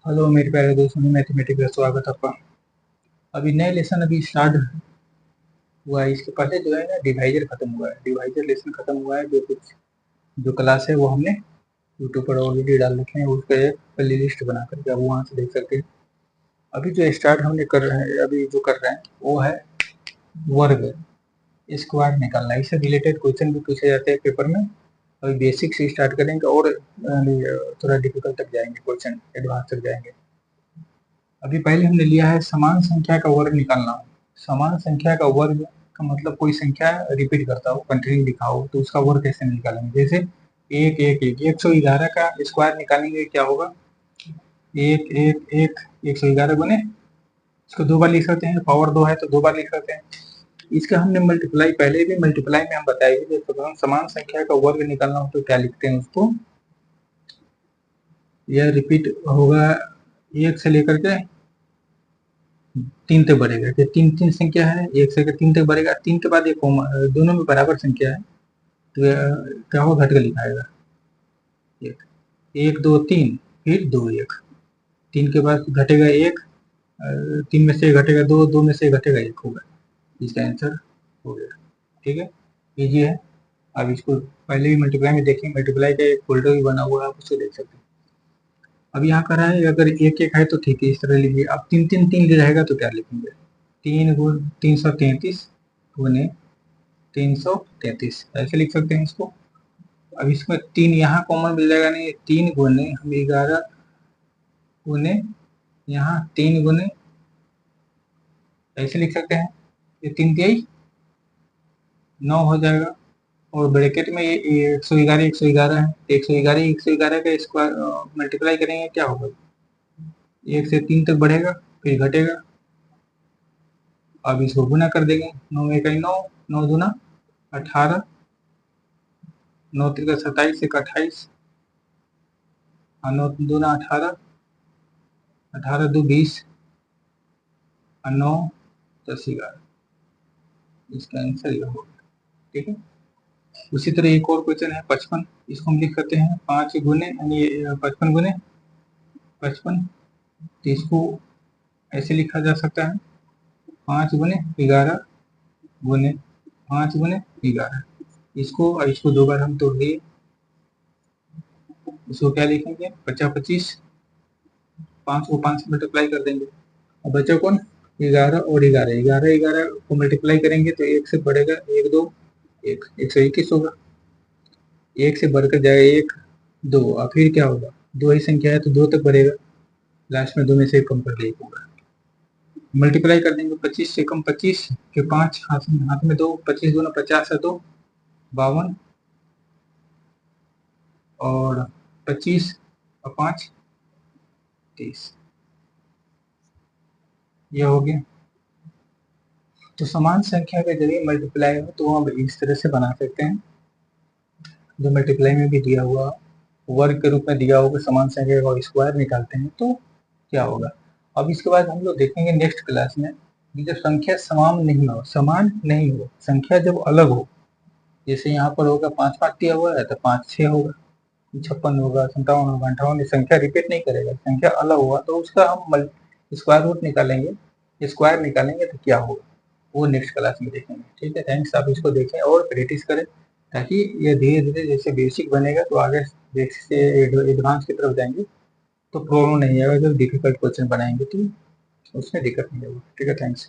Hello मेरे प्यारे दोस्तों, मैथमेटिक्स का स्वागत है आपका। अभी नए लेसन स्टार्ट हुआ है। इसके पहले जो है ना डिवाइजर खत्म हुआ है। डिवाइजर लेसन खत्म हुआ है। जो क्लास है वो हमने यूट्यूब पर ऑलरेडी डाल रखे हैं। उसका प्ले लिस्ट बना करके आप वहाँ से देख सकते हैं। अभी जो स्टार्ट हमने कर रहे हैं, अभी जो कर रहे हैं वो है वर्ग स्क्वायर निकालना। इससे रिलेटेड क्वेश्चन भी पूछे जाते हैं पेपर में। अभी बेसिक से स्टार्ट करेंगे और थोड़ा डिफिकल्ट तक जाएंगे, क्वेश्चन एडवांस तक जाएंगे। अभी पहले हमने लिया है समान संख्या का वर्ग निकालना। समान संख्या का वर्ग का मतलब कोई संख्या रिपीट करता हो, कंटिन्यू लिखा हो, तो उसका वर्ग कैसे निकालेंगे। जैसे 111 का स्क्वायर निकालेंगे, क्या होगा 111 गुने, इसको दो बार लिख सकते हैं, पावर 2 है तो दो बार लिख सकते हैं। इसका हमने मल्टीप्लाई, पहले भी मल्टीप्लाई में हम बताएंगे। जब समान संख्या का वर्ग निकालना हो तो क्या लिखते हैं उसको, यह रिपीट होगा 1 से लेकर के 3 तक बढ़ेगा। कि तीन तीन संख्या है, 1 से 3 तक बढ़ेगा, 3 के बाद एक दोनों में बराबर संख्या है तो क्या होगा, घट कर लिखाएगा 1 2 3, फिर 2 1, 3 के बाद घटेगा 1, 3 में से घटेगा 2, 2 में से घटेगा 1 होगा। इसका आंसर हो गया। ठीक है, इजी है। अब इसको पहले भी मल्टीप्लाई में देखें, मल्टीप्लाई का एक फोल्डर भी बना हुआ है, आप उसको देख सकते हैं। अब यहाँ कर रहा है अगर 1 1 है तो ठीक है, इस तरह लिखिए। अब 3 3 3 रहेगा तो क्या लिखेंगे, 3 गुण 333 गुने 333, ऐसे लिख सकते हैं इसको। अब इसमें 3 यहाँ कॉमन मिल जाएगा, नहीं 3 गुने हम 11 गुने यहाँ 3 गुने, ऐसे लिख सकते हैं। ये 3 तिहाई 9 हो जाएगा। और ब्रैकेट में ये 111 है, 111 का स्क्वायर मल्टीप्लाई करेंगे क्या होगा, 1 से 3 तक बढ़ेगा फिर घटेगा। अब इसको गुना कर देंगे, 9 1 9, 9 दूना 18, 9 3 27, 1 28, 9 दूना 18, 18 2 20, 9 10 11, इसका आंसर ये होगा। ठीक है, उसी तरह एक और क्वेश्चन है 55। इसको हम लिख सकते हैं 5 गुने, यानी 55 गुने 55, तो इसको ऐसे लिखा जा सकता है 5 गुने 11 गुने 5 गुने 11। इसको दो बार हम तोड़ दिए, इसको क्या लिखेंगे 50 25, 5 को 5 से मल्टीप्लाई कर देंगे। अब बचा कौन, 11 और 11, 11 11 को मल्टीप्लाई करेंगे तो 1 से बढ़ेगा 1 2 1, 121 होगा। 1 से बढ़कर जाएगा 1 2, और फिर क्या होगा, दो ही संख्या है तो 2 तक बढ़ेगा, लास्ट में 2 में से कम कर दिया होगा। मल्टीप्लाई कर देंगे 25 से कम 25, फिर 5 हाथ में 2, 25 दूना 50 है 2 52, और 25 और 5 30, यह हो गया। तो समान संख्या के जरिए मल्टीप्लाई हो तो हम इस तरह से बना सकते हैं, जो मल्टीप्लाई में भी दिया हुआ वर्ग के रूप में दिया होगा, समान संख्या का स्क्वायर निकालते हैं तो क्या होगा। अब इसके बाद हम लोग देखेंगे नेक्स्ट क्लास में कि जब संख्या समान नहीं हो, संख्या जब अलग हो, जैसे यहाँ पर होगा 5 5 दिया हुआ है तो 5 6 होगा, 56 होगा, 57 होगा, 58, संख्या रिपीट नहीं करेगा, संख्या अलग हुआ तो उसका हम स्क्वायर रूट निकालेंगे, स्क्वायर निकालेंगे तो क्या होगा वो नेक्स्ट क्लास में देखेंगे। ठीक है, थैंक्स। आप इसको देखें और प्रैक्टिस करें ताकि ये धीरे धीरे जैसे बेसिक बनेगा तो आगे बेसिक से एडवांस की तरफ जाएंगे तो प्रॉब्लम नहीं आएगा। जब डिफिकल्ट क्वेश्चन बनाएंगे तो उसमें दिक्कत नहीं होगी। ठीक है, थैंक्स।